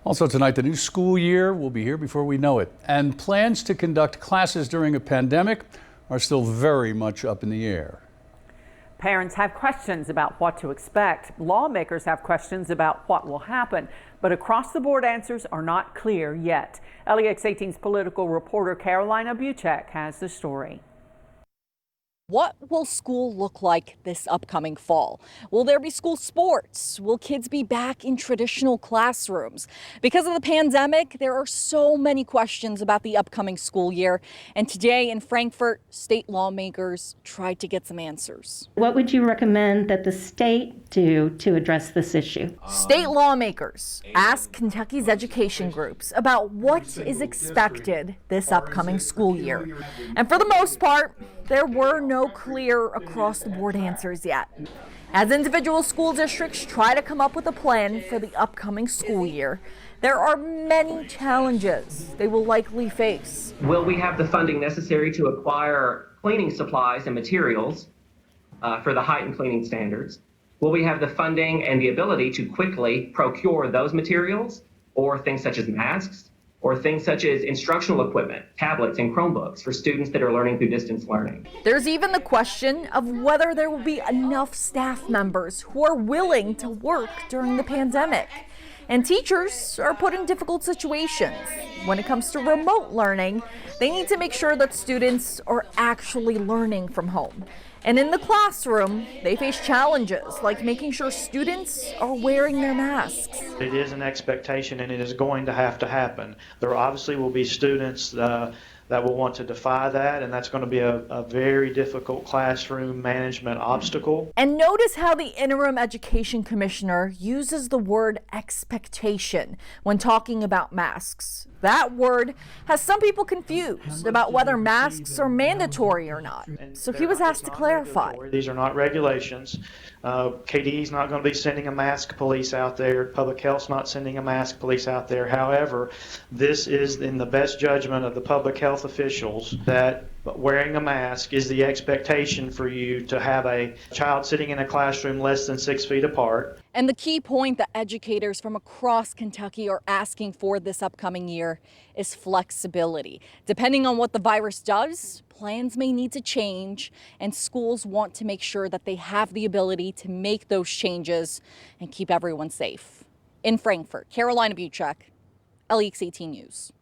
Also tonight, the new school year will be here before we know it. And plans to conduct classes during a pandemic are still very much up in the air. Parents have questions about what to expect. Lawmakers have questions about what will happen. But across-the-board answers are not clear yet. LEX 18's political reporter Carolina Buchek has the story. What will school look like this upcoming fall? Will there be school sports? Will kids be back in traditional classrooms? Because of the pandemic, there are so many questions about the upcoming school year. And today in Frankfort, state lawmakers tried to get some answers. What would you recommend that the state do to address this issue? State lawmakers asked Kentucky's education groups about what is expected this upcoming school year. And for the most part, there were no clear across-the-board answers yet. As individual school districts try to come up with a plan for the upcoming school year, there are many challenges they will likely face. Will we have the funding necessary to acquire cleaning supplies and materials for the heightened cleaning standards? Will we have the funding and the ability to quickly procure those materials, or things such as masks, or things such as instructional equipment, tablets, and Chromebooks for students that are learning through distance learning? There's even the question of whether there will be enough staff members who are willing to work during the pandemic. And teachers are put in difficult situations. When it comes to remote learning, they need to make sure that students are actually learning from home. And in the classroom, they face challenges like making sure students are wearing their masks. It is an expectation, and it is going to have to happen. There obviously will be students that will want to defy that, and that's going to be a very difficult classroom management obstacle. And notice how the interim education commissioner uses the word expectation when talking about masks. That word has some people confused about whether masks are mandatory or not. So he was asked to clarify. These are not regulations. KDE is not going to be sending a mask police out there. Public Health's not sending a mask police out there. However, this is in the best judgment of the public health officials that wearing a mask is the expectation for you to have a child sitting in a classroom less than 6 feet apart. And the key point that educators from across Kentucky are asking for this upcoming year is flexibility. Depending on what the virus does, plans may need to change, and schools want to make sure that they have the ability to make those changes and keep everyone safe. In Frankfort, Carolina Buchek, LEX 18 News.